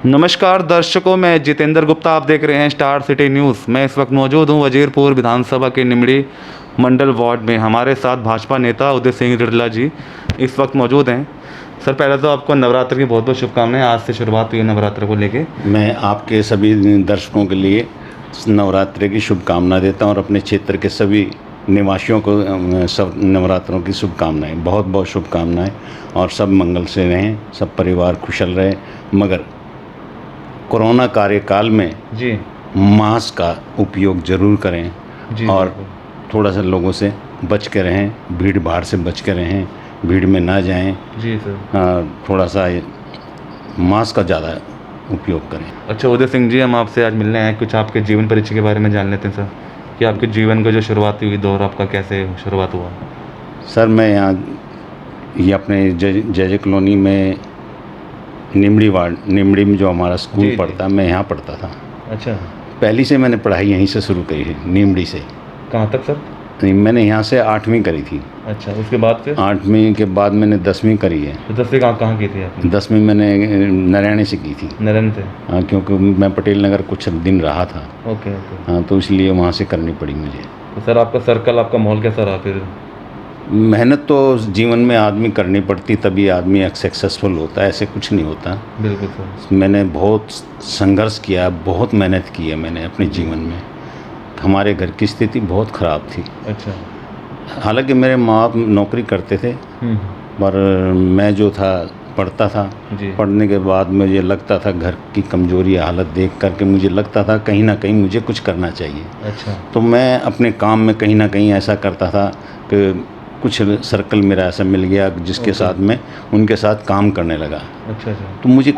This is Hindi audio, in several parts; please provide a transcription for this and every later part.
नमस्कार दर्शकों, मैं जितेंद्र गुप्ता। आप देख रहे हैं स्टार सिटी न्यूज़। मैं इस वक्त मौजूद हूं वजीरपुर विधानसभा के निमड़ी मंडल वार्ड में। हमारे साथ भाजपा नेता उदय सिंह रिडला जी इस वक्त मौजूद हैं। सर, पहले तो आपको नवरात्र की बहुत बहुत शुभकामनाएं। आज से शुरुआत हुई है नवरात्र को लेके। मैं आपके सभी दर्शकों के लिए नवरात्रि की शुभकामना देता हूं और अपने क्षेत्र के सभी निवासियों को सब नवरात्रों की शुभकामनाएं, बहुत बहुत शुभकामनाएं। और सब मंगल से रहें, सब परिवार कुशल रहे। मगर कोरोना कार्यकाल में जी मास्क का उपयोग ज़रूर करें जी और थोड़ा सा लोगों से बच के रहें, भीड़ भाड़ से बच के रहें, भीड़ में ना जाएं। जी सर। थोड़ा सा मास्क का ज़्यादा उपयोग करें। अच्छा उदय सिंह जी, हम आपसे आज मिलने आए, कुछ आपके जीवन परिचय के बारे में जान लेते हैं सर, कि आपके जीवन का जो शुरुआती हुई दौर आपका कैसे शुरुआत हुआ। सर, मैं यहाँ ये अपने जय कॉलोनी में निमड़ी में जो हमारा स्कूल जी। पढ़ता, मैं यहाँ पढ़ता था। अच्छा, पहली से मैंने पढ़ाई यहीं से शुरू करी है, निमड़ी से। कहाँ तक सर? नहीं, मैंने यहाँ से 8वीं करी थी। अच्छा, उसके बाद फिर 8वीं के बाद मैंने 10वीं करी है। तो 10वीं कहाँ कहाँ की थी आपने? 10वीं मैंने नारायणी से की थी। नरेंद्र से? हाँ, क्योंकि मैं पटेल नगर कुछ दिन रहा था। Okay okay. हाँ, तो इसलिए वहाँ से करनी पड़ी मुझे। तो सर आपका सर्कल, आपका माहौल कैसा रहा फिर? मेहनत तो जीवन में आदमी करनी पड़ती, तभी आदमी सक्सेसफुल होता है, ऐसे कुछ नहीं होता। बिल्कुल सर। मैंने बहुत संघर्ष किया, बहुत मेहनत की है मैंने अपने जीवन में। हमारे घर की स्थिति बहुत ख़राब थी। अच्छा। हालांकि मेरे माँ बाप नौकरी करते थे, पर मैं जो था पढ़ता था। जी। पढ़ने के बाद मुझे लगता था घर की कमज़ोरी हालत देख करके मुझे लगता था कहीं ना कहीं मुझे कुछ करना चाहिए। अच्छा। तो मैं अपने काम में कहीं ना कहीं ऐसा करता था कि कुछ सर्कल मेरा ऐसा मिल गया जिसके साथ मैं उनके साथ काम करने लगा। अच्छा अच्छा। तो मुझे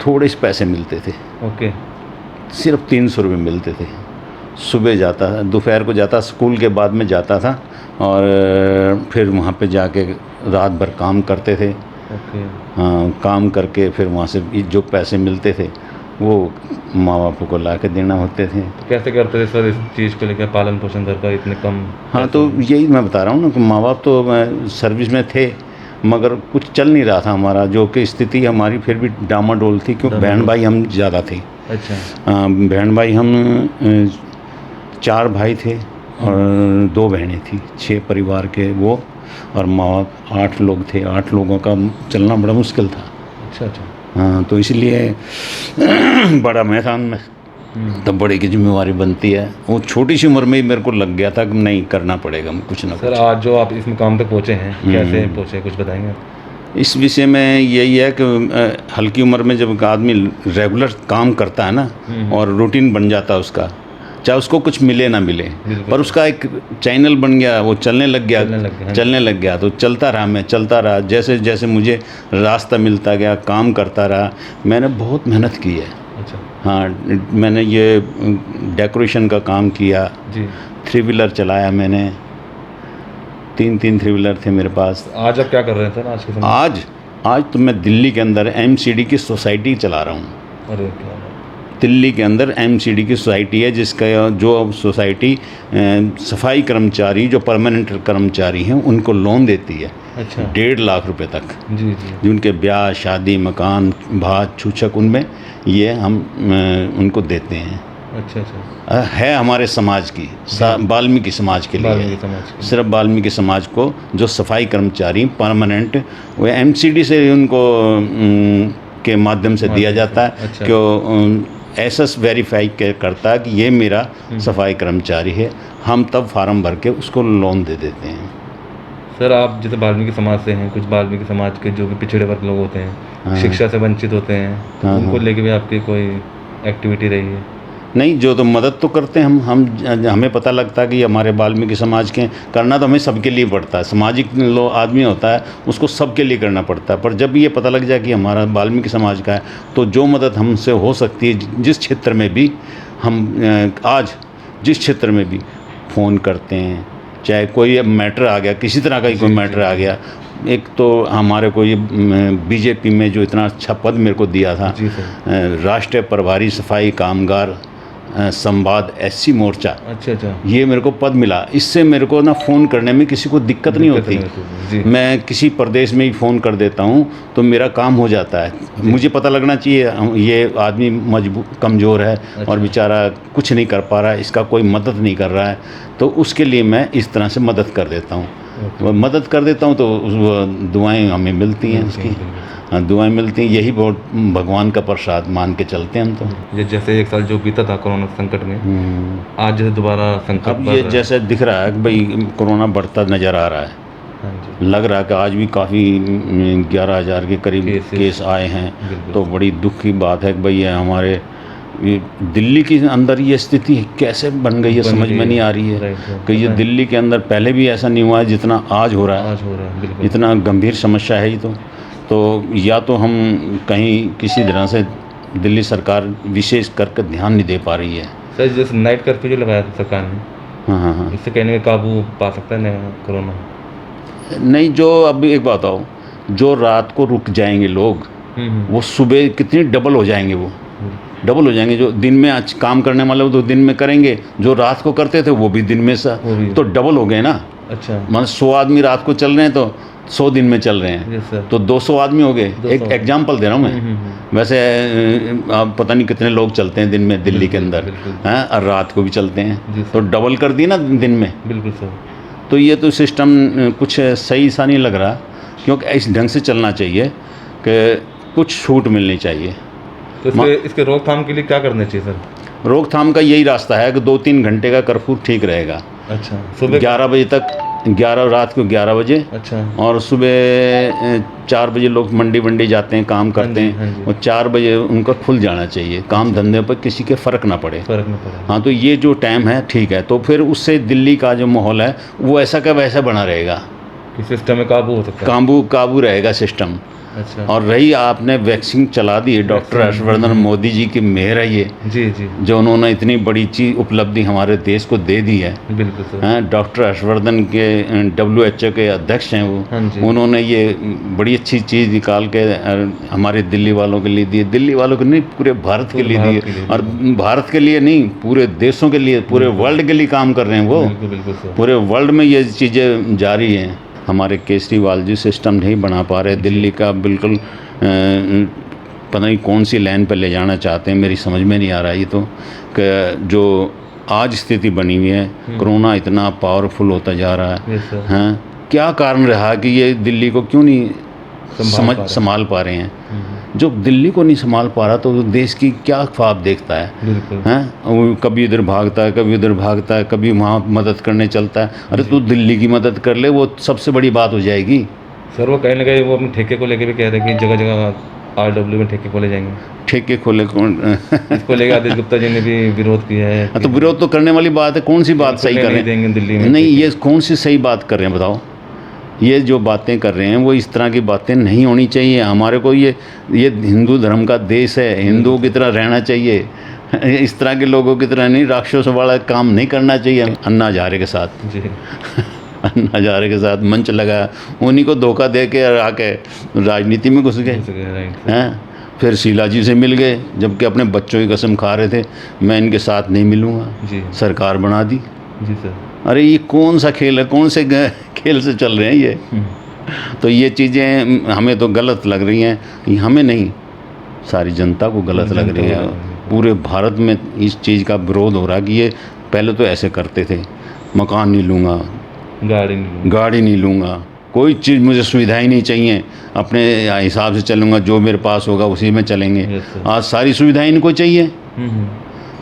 थोड़े से पैसे मिलते थे, ओके। सिर्फ 300 रुपये मिलते थे। सुबह जाता था, दोपहर को जाता, स्कूल के बाद में जाता था और फिर वहाँ पे जाके रात भर काम करते थे। ओके। हाँ, काम करके फिर वहाँ से जो पैसे मिलते थे वो माँ बाप को ला के देना होते थे। तो कैसे करते थे सर इस चीज़ को लेकर, पालन पोषण घर का इतने कम? हाँ, तो यही मैं बता रहा हूँ ना कि माँ बाप तो सर्विस में थे, मगर कुछ चल नहीं रहा था हमारा, जो कि स्थिति हमारी फिर भी डामाडोल थी, क्योंकि बहन भाई हम ज़्यादा थे। अच्छा। बहन भाई हम 4 भाई थे और 2 बहनें थी, 6 परिवार के वो, और माँ बाप 8 लोग थे। 8 लोगों का चलना बड़ा मुश्किल था। अच्छा अच्छा। हाँ, तो इसलिए बड़ा मैदान में तब बड़े की जिम्मेवारी बनती है। वो छोटी सी उम्र में ही मेरे को लग गया था कि नहीं, करना पड़ेगा कुछ ना सर कुछ। आज जो आप इस मुकाम तक पहुँचे हैं, कैसे पहुँचे, कुछ बताएंगे? इस विषय में यही है कि हल्की उम्र में जब आदमी रेगुलर काम करता है ना और रूटीन बन जाता है उसका, चाहे उसको कुछ मिले ना मिले, पर उसका एक चैनल बन गया, वो चलने लग गया। तो चलता रहा, मैं चलता रहा। जैसे जैसे मुझे रास्ता मिलता गया, काम करता रहा। मैंने बहुत मेहनत की है। अच्छा। हाँ, मैंने ये डेकोरेशन का काम किया जी। 3 व्हीलर चलाया मैंने, 3 3 व्हीलर थे मेरे पास। आज आप क्या कर रहे हैं सर आज के समय? आज तो मैं दिल्ली के अंदर MCD की सोसाइटी चला रहा हूँ। अरे क्या बात। दिल्ली के अंदर MCD की सोसाइटी है, जिसका जो सोसाइटी सफाई कर्मचारी जो परमानेंट कर्मचारी हैं उनको लोन देती है। अच्छा। 1.5 लाख रुपए तक, जी जी। जिनके ब्याह, शादी, मकान, भात, छूछक, उनमें ये हम उनको देते हैं। अच्छा अच्छा। है हमारे समाज की, वाल्मीकि समाज के लिए, वाल्मीकि समाज के। सिर्फ वाल्मीकि समाज को जो सफाई कर्मचारी परमानेंट, वो MCD से उनको के माध्यम से दिया जाता है। अच्छा। कि एसएस वेरीफाई करता है कि ये मेरा सफाई कर्मचारी है, हम तब फार्म भर के उसको लोन दे देते हैं। सर आप जैसे वाल्मीकि समाज से हैं, कुछ वाल्मीकि समाज के जो भी पिछड़े वर्ग लोग होते हैं, शिक्षा से वंचित होते हैं, तो उनको लेके भी आपकी कोई एक्टिविटी रही है? नहीं, जो तो मदद तो करते हैं हम हमें पता लगता है कि हमारे वाल्मीकि समाज के करना तो हमें सबके लिए पड़ता है। सामाजिक आदमी होता है, उसको सबके लिए करना पड़ता है। पर जब ये पता लग जाए कि हमारा वाल्मीकि समाज का है, तो जो मदद हमसे हो सकती है, जिस क्षेत्र में भी हम आज जिस क्षेत्र में भी फ़ोन करते हैं, चाहे कोई मैटर आ गया, किसी तरह का ही कोई मैटर आ गया। एक तो हमारे को ये BJP में जो इतना अच्छा पद मेरे को दिया था, राष्ट्रीय प्रभारी सफाई कामगार संवाद SC मोर्चा, अच्छा अच्छा। ये मेरे को पद मिला। इससे मेरे को ना फ़ोन करने में किसी को दिक्कत नहीं होती। जी। मैं किसी प्रदेश में ही फ़ोन कर देता हूँ तो मेरा काम हो जाता है। मुझे पता लगना चाहिए ये आदमी कमज़ोर है और बेचारा कुछ नहीं कर पा रहा है, इसका कोई मदद नहीं कर रहा है, तो उसके लिए मैं इस तरह से मदद कर देता हूँ। वो मदद कर देता हूँ तो दुआएं हमें मिलती हैं उसकी। हाँ, दुआएं मिलती हैं, यही बहुत भगवान का प्रसाद मान के चलते हैं हम तो। जैसे 1 साल जो बीता था कोरोना संकट में, आज जैसे दोबारा संकट अब ये जैसे दिख रहा है कि भाई कोरोना बढ़ता नज़र आ रहा है। हाँ जी। लग रहा है कि आज भी काफ़ी 11,000 के करीब केस आए हैं, तो बड़ी दुख की बात है कि भाई हमारे दिल्ली के अंदर ये स्थिति कैसे बन गई है, समझ में नहीं आ रही है कि ये दिल्ली के अंदर पहले भी ऐसा नहीं हुआ है जितना आज हो रहा है। इतना गंभीर समस्या है ये तो या तो हम कहीं किसी तरह से दिल्ली सरकार विशेष करके ध्यान नहीं दे पा रही है। सर जैसे नाइट कर्फ्यू जो लगाया था सरकार ने, हाँ, इससे कहने में काबू पा सकता है ना कोरोना? नहीं, जो अब एक बात आओ, जो रात को रुक जाएंगे लोग वो सुबह कितनी डबल हो जाएंगे, वो डबल हो जाएंगे। जो दिन में आज काम करने वाले वो तो दिन में करेंगे, जो रात को करते थे वो भी दिन में तो डबल हो गए ना। अच्छा, मतलब 100 आदमी रात को चल रहे हैं तो 100 दिन में चल रहे हैं, तो 200 आदमी हो गए। एक एग्जाम्पल दे रहा हूँ मैं। वैसे आप पता नहीं कितने लोग चलते हैं दिन में दिल्ली के अंदर हैं, और रात को भी चलते हैं, तो डबल कर दिए ना दिन में। बिल्कुल सर। तो ये तो सिस्टम कुछ सही सा नहीं लग रहा, क्योंकि इस ढंग से चलना चाहिए कि कुछ छूट मिलनी चाहिए। तो इसके रोकथाम के लिए क्या करना चाहिए सर? रोकथाम का यही रास्ता है कि 2-3 घंटे का कर्फ्यू ठीक रहेगा। अच्छा, सुबह 11 बजे तक, 11 रात को 11 बजे, अच्छा, और सुबह 4 बजे लोग मंडी जाते हैं, काम करते हैं, और 4 बजे उनका खुल जाना चाहिए। काम धंधे पर किसी के फ़र्क ना पड़े। हाँ, तो ये जो टाइम है ठीक है, तो फिर उससे दिल्ली का जो माहौल है वो ऐसा का वैसा बना रहेगा, सिस्टम में काबू हो सकता है, काबू रहेगा सिस्टम। अच्छा। और रही आपने वैक्सीन चला दी है, डॉक्टर हर्षवर्धन मोदी जी की मेहर है ये, जी जी, जो उन्होंने इतनी बड़ी चीज़ उपलब्धि हमारे देश को दे दी है। बिल्कुल सर। डॉक्टर हर्षवर्धन के WHO के अध्यक्ष हैं वो। हाँ जी। उन्होंने ये बड़ी अच्छी चीज़ निकाल के हमारे दिल्ली वालों के लिए दी, दिल्ली वालों को नहीं पूरे भारत के लिए दी, और भारत के लिए नहीं पूरे देशों के लिए, पूरे वर्ल्ड के लिए काम कर रहे हैं वो। बिल्कुल सर। पूरे वर्ल्ड में ये चीज़ें जारी हैं। हमारे केजरीवाल जी सिस्टम नहीं बना पा रहे, दिल्ली का बिल्कुल पता नहीं कौन सी लाइन पर ले जाना चाहते हैं, मेरी समझ में नहीं आ रहा। ये तो कि जो आज स्थिति बनी हुई है, कोरोना इतना पावरफुल होता जा रहा है, हाँ, क्या कारण रहा कि ये दिल्ली को क्यों नहीं संभाल पा रहे हैं? जो दिल्ली को नहीं संभाल पा रहा तो देश की क्या ख्वाब देखता है? हैं, कभी इधर भागता है, कभी उधर भागता है, कभी वहाँ मदद करने चलता है। अरे तू दिल्ली की मदद कर ले, वो सबसे बड़ी बात हो जाएगी। सर वो कहीं ना कहीं वो अपने ठेके को लेके भी कह रहे हैं कि जगह जगह RW में ठेके खोले जाएंगे। ठेके खोले कौन? इसको लेकर आदेश गुप्ता जी ने भी विरोध किया है। तो विरोध तो करने वाली बात है, कौन सी बात सही कर रहे हैं दिल्ली में? नहीं, ये कौन सी सही बात कर रहे हैं बताओ? ये जो बातें कर रहे हैं वो इस तरह की बातें नहीं होनी चाहिए। हमारे को ये हिंदू धर्म का देश है, हिंदुओं की तरह रहना चाहिए, इस तरह के लोगों की तरह नहीं, राक्षसों वाला काम नहीं करना चाहिए। अन्ना हजारे के साथ जी अन्ना हजारे के साथ मंच लगा, उन्हीं को धोखा दे के आके राजनीति में घुस गए हैं। फिर शीला जी से मिल गए, जबकि अपने बच्चों की कसम खा रहे थे मैं इनके साथ नहीं मिलूँगा, सरकार बना दी। जी सर। अरे ये कौन सा खेल है, कौन से खेल से चल रहे हैं ये? तो ये चीज़ें हमें तो गलत लग रही हैं, हमें नहीं, सारी जनता को गलत लग रही है। पूरे भारत में इस चीज़ का विरोध हो रहा कि ये पहले तो ऐसे करते थे, मकान नहीं लूँगा, गाड़ी नहीं लूँगा, कोई चीज़ मुझे सुविधाएं नहीं चाहिए, अपने हिसाब से चलूँगा, जो मेरे पास होगा उसी में चलेंगे। आज सारी सुविधाएं इनको चाहिए,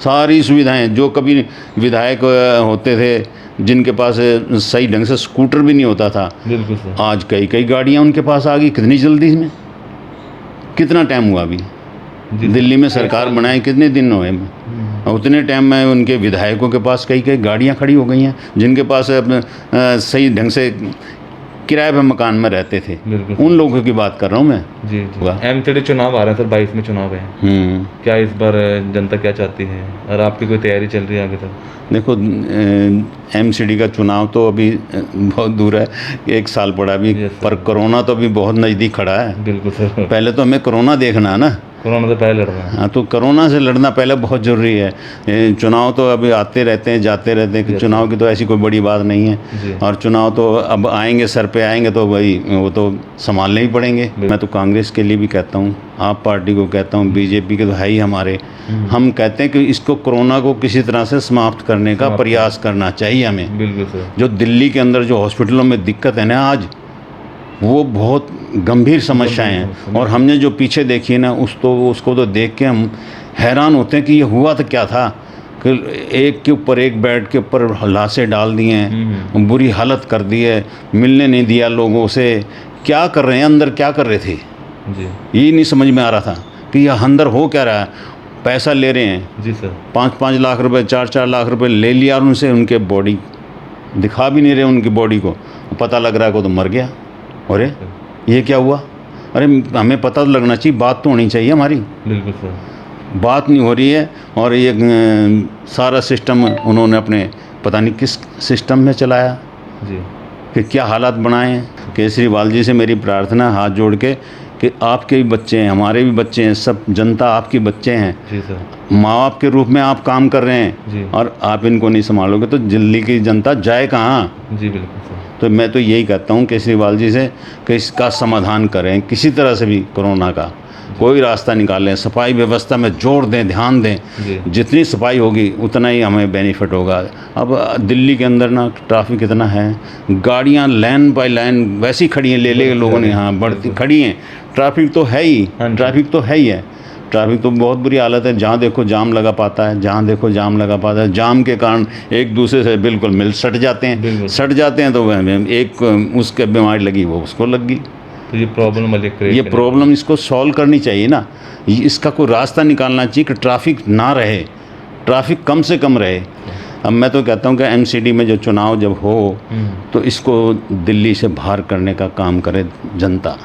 सारी सुविधाएं। जो कभी विधायक होते थे जिनके पास सही ढंग से स्कूटर भी नहीं होता था, आज कई गाड़ियां उनके पास आ गई। कितनी जल्दी में, कितना टाइम हुआ अभी दिल्ली में सरकार बनाए, कितने दिन हुए? उतने टाइम में उनके विधायकों के पास कई गाड़ियां खड़ी हो गई हैं, जिनके पास सही ढंग से किराए पे मकान में रहते थे। उन लोगों की बात कर रहा हूँ मैं। जी जी। M30 चुनाव आ रहे हैं सर, 22 में चुनाव है। क्या इस बार जनता क्या चाहती है, और आपकी कोई तैयारी चल रही है आगे तक? देखो, MCD का चुनाव तो अभी बहुत दूर है, 1 साल पड़ा अभी, पर कोरोना तो अभी बहुत नज़दीक खड़ा है। बिल्कुल सर। पहले तो हमें कोरोना देखना है ना, कोरोना से पहले लड़ना है। हाँ, तो कोरोना से लड़ना पहले बहुत ज़रूरी है। चुनाव तो अभी आते रहते हैं, जाते रहते हैं, कि चुनाव की तो ऐसी कोई बड़ी बात नहीं है। जी। और चुनाव तो अब आएंगे, सर पे आएंगे, तो भाई वो तो संभालने ही पड़ेंगे। मैं तो कांग्रेस के लिए भी कहता हूँ, आप पार्टी को कहता हूँ, बीजेपी के तो है ही हमारे। हम कहते हैं कि इसको कोरोना को किसी तरह से समाप्त करने का प्रयास करना चाहिए हमें। बिल्कुल सर। जो दिल्ली के अंदर जो हॉस्पिटलों में दिक्कत है ना आज, वो बहुत गंभीर समस्याएं हैं। और हमने जो पीछे देखी है ना, उसको तो देख के हम हैरान होते हैं कि ये हुआ तो क्या था, कि एक के ऊपर एक बेड के ऊपर लाशें डाल दी हैं, बुरी हालत कर दी है, मिलने नहीं दिया लोगों से। क्या कर रहे हैं अंदर, क्या कर रहे थे, जी ये नहीं समझ में आ रहा था कि यह अंदर हो क्या रहा है। पैसा ले रहे हैं, जी सर। 5-5 लाख रुपए, 4-4 लाख रुपए ले लिया, और उनसे उनके बॉडी दिखा भी नहीं रहे, उनकी बॉडी को पता लग रहा है को तो मर गया। अरे ये क्या हुआ? अरे हमें पता तो लगना चाहिए, बात तो होनी चाहिए हमारी। बिल्कुल सर। बात नहीं हो रही है। और ये सारा सिस्टम उन्होंने अपने पता नहीं किस सिस्टम में चलाया, जी कि क्या हालात बनाए हैं। केजरीवाल जी से मेरी प्रार्थना हाथ जोड़ के कि आपके भी बच्चे हैं, हमारे भी बच्चे हैं, सब जनता आपके बच्चे हैं। जी सर। माँ बाप के रूप में आप काम कर रहे जी। हैं, और आप इनको नहीं संभालोगे तो दिल्ली की जनता जाए कहाँ? जी बिल्कुल सर। तो मैं तो यही कहता हूँ केजरीवाल जी से कि इसका समाधान करें किसी तरह से भी, कोरोना का कोई रास्ता निकालें, सफाई व्यवस्था में जोर दें, ध्यान दें। जी। जितनी सफाई होगी उतना ही हमें बेनिफिट होगा। अब दिल्ली के अंदर ना ट्रैफिक इतना है, गाड़ियाँ लाइन बाय लाइन वैसी खड़ी हैं, ले लोगों ने, हाँ बढ़ती खड़ी हैं। ट्रैफिक तो है ही, ट्रैफिक तो है ही है। ट्रैफिक तो बहुत बुरी हालत है, जहाँ देखो जाम लगा पाता है, जहाँ देखो जाम लगा पाता है। जाम के कारण एक दूसरे से बिल्कुल सट जाते हैं, सट जाते हैं, तो एक उसके बीमारी लगी वो उसको लग गई। तो ये प्रॉब्लम ये प्रॉब्लम इसको सॉल्व करनी चाहिए ना, इसका कोई रास्ता निकालना चाहिए कि ट्रैफिक ना रहे, ट्रैफिक कम से कम रहे। अब मैं तो कहता हूँ कि एमसीडी में जो चुनाव जब हो तो इसको दिल्ली से बाहर करने का काम करे जनता,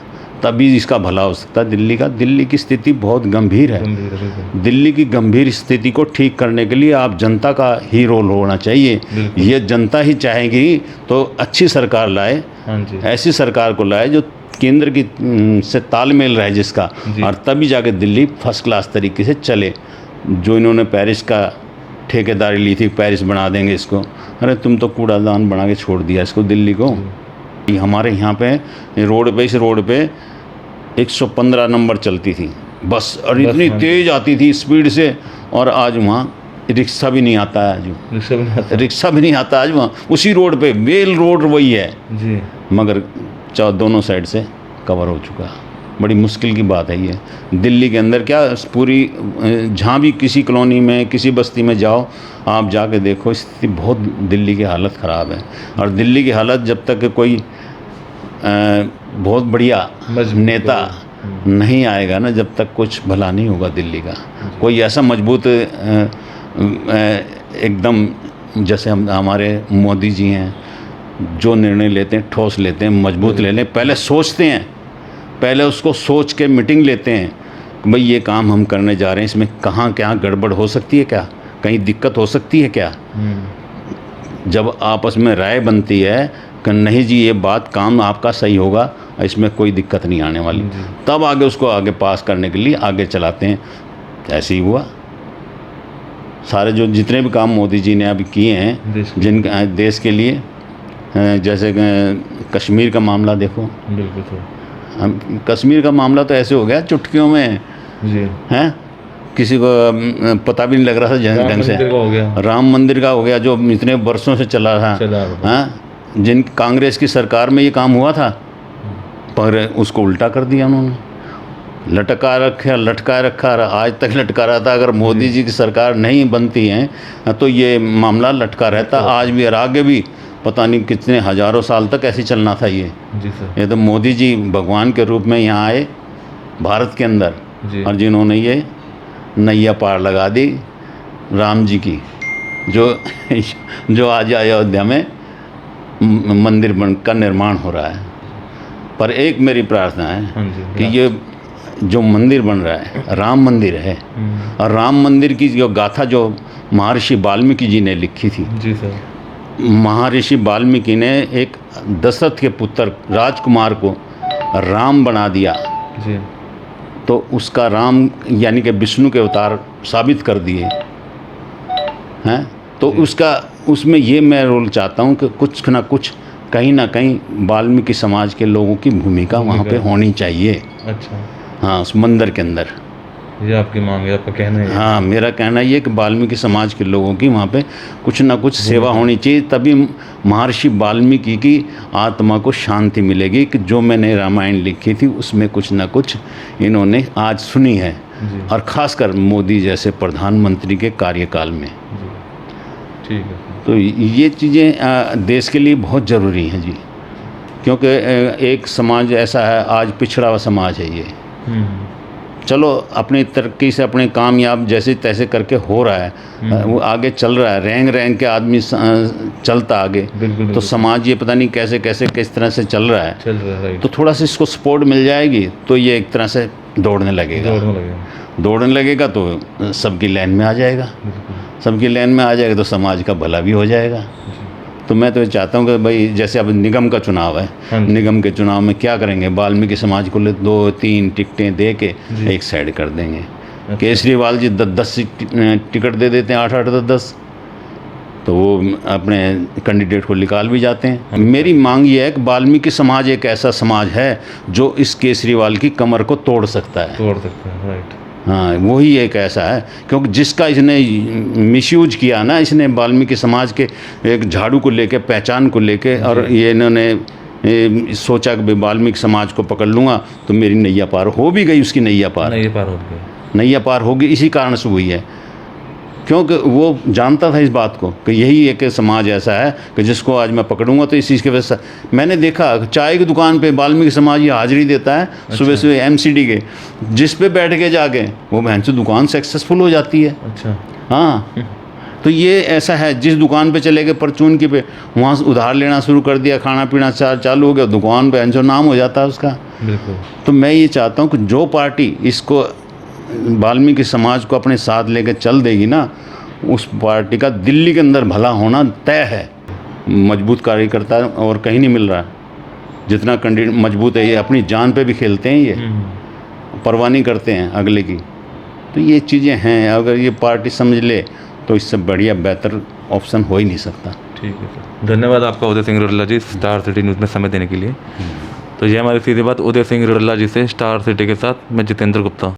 तभी इसका भला हो सकता है। दिल्ली की स्थिति बहुत गंभीर है। दिल्ली की गंभीर स्थिति को ठीक करने के लिए आप जनता का ही रोल होना चाहिए। ये जनता ही चाहेगी तो अच्छी सरकार लाए, ऐसी सरकार को लाए जो केंद्र की से तालमेल रहे जिसका, और तभी जाके दिल्ली फर्स्ट क्लास तरीके से चले। जो इन्होंने पेरिस का ठेकेदारी ली थी, पेरिस बना देंगे इसको, अरे तुम तो कूड़ादान बना के छोड़ दिया इसको दिल्ली को। हमारे यहाँ पे इस रोड पे 115 नंबर चलती थी बस, और इतनी तेज़ आती थी स्पीड से, और आज वहाँ रिक्शा भी नहीं आता है। आज रिक्शा भी नहीं आता आज वहाँ, उसी रोड पे वेल रोड वही है जी, मगर दोनों साइड से कवर हो चुका। बड़ी मुश्किल की बात है ये। दिल्ली के अंदर क्या पूरी, जहाँ भी किसी कॉलोनी में, किसी बस्ती में जाओ, आप जाके देखो, स्थिति बहुत, दिल्ली की हालत ख़राब है। और दिल्ली की हालत जब तक कोई बहुत बढ़िया नेता नहीं आएगा ना, जब तक कुछ भला नहीं होगा दिल्ली का। कोई ऐसा मजबूत एकदम, जैसे हमारे मोदी जी हैं, जो निर्णय लेते हैं ठोस लेते हैं, मजबूत ले लें, पहले सोचते हैं, पहले उसको सोच के मीटिंग लेते हैं कि भाई ये काम हम करने जा रहे हैं, इसमें कहाँ क्या गड़बड़ हो सकती है, क्या कहीं दिक्कत हो सकती है क्या। जब आपस में राय बनती है कि नहीं जी ये बात, काम आपका सही होगा, इसमें कोई दिक्कत नहीं आने वाली, तब आगे उसको आगे पास करने के लिए आगे चलाते हैं। ऐसे ही हुआ। सारे जो जितने भी काम मोदी जी ने अभी किए हैं जिन देश के लिए, जैसे कश्मीर का मामला देखो, बिल्कुल सर, कश्मीर का मामला तो ऐसे हो गया चुटकियों में जी, हैं किसी को पता भी नहीं लग रहा था ढंग से। राम मंदिर का हो गया जो इतने वर्षों से चला रहा, हाँ, जिन कांग्रेस की सरकार में ये काम हुआ था, पर उसको उल्टा कर दिया उन्होंने, लटका रखा, आज तक लटका रहा था। अगर मोदी जी की सरकार नहीं बनती है तो ये मामला लटका रहता आज भी, और आगे भी पता नहीं कितने हज़ारों साल तक ऐसे चलना था ये जी सर। ये तो मोदी जी भगवान के रूप में यहाँ आए भारत के अंदर, और जिन्होंने ये नैया पार लगा दी राम जी की, जो आज अयोध्या में मंदिर का निर्माण हो रहा है। पर एक मेरी प्रार्थना है कि ये जो मंदिर बन रहा है राम मंदिर है, और राम मंदिर की जो गाथा जो महर्षि वाल्मीकि जी ने लिखी थी जी सर, महर्षि वाल्मीकि ने एक दशरथ के पुत्र राजकुमार को राम बना दिया जी, तो उसका राम यानी कि विष्णु के अवतार साबित कर दिए हैं। तो उसमें ये मैं रोल चाहता हूँ कि कुछ ना कुछ कहीं ना कहीं वाल्मीकि समाज के लोगों की भूमिका वहाँ पे होनी चाहिए। अच्छा, हाँ, उस मंदिर के अंदर। ये आपकी मांग है, आपका कहना है? हाँ, मेरा कहना ये कि वाल्मीकि समाज के लोगों की वहाँ पे कुछ ना कुछ सेवा होनी चाहिए, तभी महर्षि वाल्मीकि की आत्मा को शांति मिलेगी कि जो मैंने रामायण लिखी थी उसमें कुछ ना कुछ इन्होंने आज सुनी है, और ख़ासकर मोदी जैसे प्रधानमंत्री के कार्यकाल में। जी, ठीक है। तो ये चीज़ें देश के लिए बहुत ज़रूरी हैं जी, क्योंकि एक समाज ऐसा है, आज पिछड़ा हुआ समाज है ये। चलो अपनी तरक्की से अपने कामयाब जैसे तैसे करके हो रहा है, वो आगे चल रहा है, रेंग रेंग के आदमी चलता आगे। बिल्कुल, तो समाज ये पता नहीं कैसे कैसे किस तरह से चल रहा है, राइट। तो थोड़ा सा इसको सपोर्ट मिल जाएगी तो ये एक तरह से दौड़ने लगेगा। दौड़ने लगेगा तो सबकी लाइन में आ जाएगा, सबकी लाइन में आ जाएगा तो समाज का भला भी हो जाएगा। तो मैं तो ये चाहता हूँ कि भाई जैसे अब निगम का चुनाव है, निगम के चुनाव में क्या करेंगे, वाल्मीकि समाज को 2-3 टिकटें दे के एक साइड कर देंगे। केजरीवाल जी 10 टिकट दे देते हैं, 8-8, 10-10, तो वो अपने कैंडिडेट को निकाल भी जाते हैं। मेरी मांग ये है कि वाल्मीकि समाज एक ऐसा समाज है जो इस केजरीवाल की कमर को तोड़ सकता है, राइट। हाँ, वही एक ऐसा है, क्योंकि जिसका इसने मिसयूज किया ना, इसने वाल्मीकि समाज के एक झाड़ू को लेके, पहचान को लेके, और ये इन्होंने सोचा कि वाल्मीकि समाज को पकड़ लूँगा तो मेरी नैया पार हो भी गई, उसकी नैया पार हो गई, नैया पार होगी, इसी कारण से हुई है। क्योंकि वो जानता था इस बात को कि यही एक समाज ऐसा है कि जिसको आज मैं पकड़ूंगा तो इस चीज़ की वजह से। मैंने देखा चाय की दुकान पे वाल्मीकि समाज ये हाजिरी देता है, सुबह सुबह एमसीडी के, जिस पे बैठ के जाके वो बहन से दुकान सक्सेसफुल हो जाती है। अच्छा, हाँ, तो ये ऐसा है, जिस दुकान पे चले गए परचून की पे, वहाँ से उधार लेना शुरू कर दिया, खाना पीना चालू हो गया, दुकान पे जो नाम हो जाता है उसका। बिल्कुल। तो मैं ये चाहता हूँ कि जो पार्टी इसको वाल्मीकि समाज को अपने साथ लेकर चल देगी ना, उस पार्टी का दिल्ली के अंदर भला होना तय है। मजबूत कार्यकर्ता और कहीं नहीं मिल रहा, जितना कैंडिडेट मजबूत है, ये अपनी जान पे भी खेलते हैं, ये परवाह नहीं करते हैं अगले की। तो ये चीज़ें हैं, अगर ये पार्टी समझ ले तो इससे बढ़िया बेहतर ऑप्शन हो ही नहीं सकता। ठीक है सर, धन्यवाद आपका उदय सिंह रुडेला जी, स्टार सिटी न्यूज़ में समय देने के लिए। तो ये हमारी सीधी बात उदय सिंह रुडेला जी से, स्टार सिटी के साथ मैं जितेंद्र गुप्ता।